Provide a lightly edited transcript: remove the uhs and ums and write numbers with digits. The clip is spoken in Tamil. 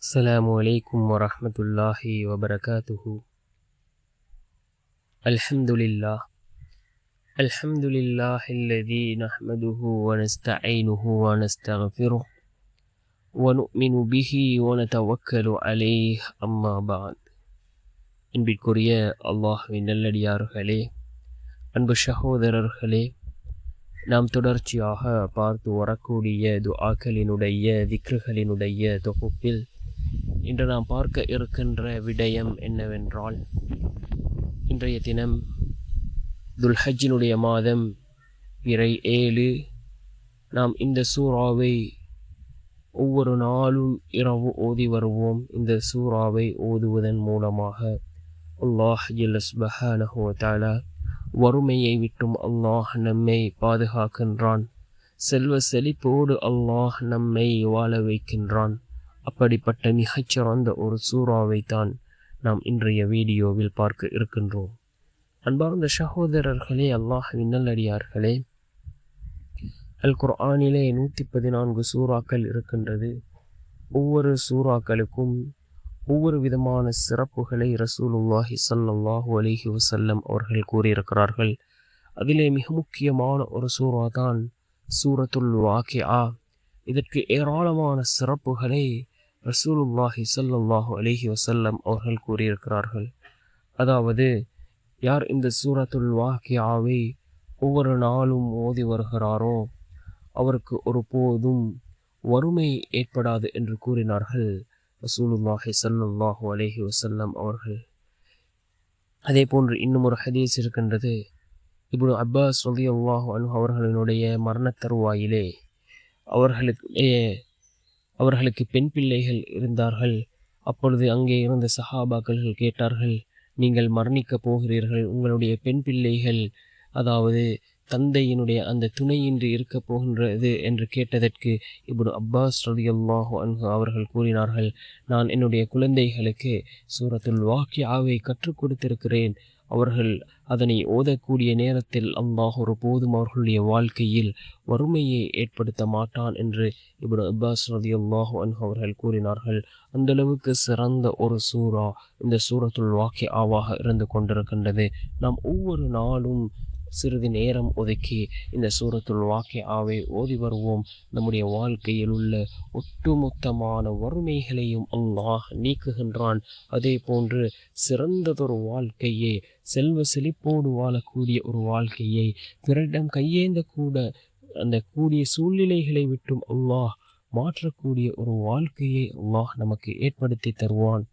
السلام عليكم ورحمة الله وبركاته. الحمد لله الذي نحمده ونستعينه ونستغفره ونؤمن به ونتوكل عليه. أما بعد. அன்பிற்குரிய அல்லாஹ்வின் நல்லடியார்களே, அன்பு சகோதரர்களே, நாம் தொடர்ச்சியாக பார்த்து வரக்கூடிய துஆக்களினுடைய திக்ருகளினுடைய தொகுப்பில் இன்று நாம் பார்க்க இருக்கின்ற விடயம் என்னவென்றால், இன்றைய தினம் துல்ஹஜ்ஜினுடைய மாதம் பிறை 7. நாம் இந்த சூறாவை ஒவ்வொரு நாளும் இரவு ஓதி வருவோம். இந்த சூறாவை ஓதுவதன் மூலமாக அல்லாஹ் ஜல்ல சுப்ஹானஹு வ தஆலா வறுமையை விட்டும் அல்லாஹ் நம்மை பாதுகாக்கின்றான். செல்வ செழிப்போடு அல்லாஹ் நம்மை வாழ வைக்கின்றான். அப்படிப்பட்ட மிகச்சிறந்த ஒரு சூறாவை தான் நாம் இன்றைய வீடியோவில் பார்க்க இருக்கின்றோம். அன்பார்ந்த சகோதரர்களே, அல்லாஹ்வின் நல்லடியார்களே, அல் குர்ஆனிலே 114 சூறாக்கள் இருக்கின்றது. ஒவ்வொரு சூறாக்களுக்கும் ஒவ்வொரு விதமான சிறப்புகளை ரசூலுல்லாஹி ஸல்லல்லாஹு அலைஹி வஸல்லம் அவர்கள் கூறியிருக்கிறார்கள். அதிலே மிக முக்கியமான ஒரு சூறா தான் சூரத்துல் வாக்கிஆ. இதற்கு ஏராளமான சிறப்புகளை ரசூலுல்லாஹி ஸல்லல்லாஹு அலைஹி வஸல்லம் அவர்கள் கூறியிருக்கிறார்கள். அதாவது, யார் இந்த சூரத்துல் வாக்கிஆவை ஒவ்வொரு நாளும் ஓதி வருகிறாரோ அவருக்கு ஒருபோதும் வறுமை ஏற்படாது என்று கூறினார்கள் ரசூலுல்லாஹி ஸல்லல்லாஹு அலைஹி வஸல்லம் அவர்கள். அதே போன்று இன்னும் ஒரு ஹதீஸ் இருக்கின்றது. இப்னு அப்பாஸ் ரலியல்லாஹு அன்ஹு அவர்களினுடைய மரண தருவாயிலே அவர்களுக்கு பெண் பிள்ளைகள் இருந்தார்கள். அப்பொழுது அங்கே இருந்த சஹாபாக்கள் கேட்டார்கள், நீங்கள் மரணிக்கப் போகிறீர்கள், உங்களுடைய பெண் பிள்ளைகள், அதாவது தந்தையினுடைய அந்த துணையின்றி இருக்கப் போகின்றது என்று கேட்டதற்கு இப்னு அப்பாஸ் ரலியல்லாஹு அன்ஹு அவர்கள் கூறினார்கள், நான் என்னுடைய குழந்தைகளுக்கு சூரத்துல் வாக்கிஆவை கற்றுக் கொடுத்திருக்கிறேன். அவர்கள் அதனை ஓதக்கூடிய நேரத்தில் அல்லாஹ் ஒருபோதும் அவர்களுடைய வாழ்க்கையில் வறுமையை ஏற்படுத்த மாட்டான் என்று இப்னு அப்பாஸ் ரலியல்லாஹு அன்ஹு அவர்கள் கூறினார்கள். அந்தளவுக்கு சிறந்த ஒரு சூரா இந்த சூரத்துல் வாக்கிஆவாக இருந்து கொண்டிருக்கின்றது. நாம் ஒவ்வொரு நாளும் சிறிது நேரம் ஒதுக்கி இந்த சூரத்துல் வாக்கிஆவை ஓதி வருவோம். நம்முடைய வாழ்க்கையில் உள்ள ஒட்டுமொத்தமான வறுமைகளையும் அல்லாஹ் நீக்குகின்றான். அதே போன்று சிறந்ததொரு வாழ்க்கையை, செல்வ செழிப்போடு வாழக்கூடிய ஒரு வாழ்க்கையை, பிறரிடம் கையேந்த கூட அந்த கூடிய சூழ்நிலைகளை விட்டும் அல்லாஹ் மாற்றக்கூடிய ஒரு வாழ்க்கையை அல்லாஹ் நமக்கு ஏற்படுத்தி தருவான்.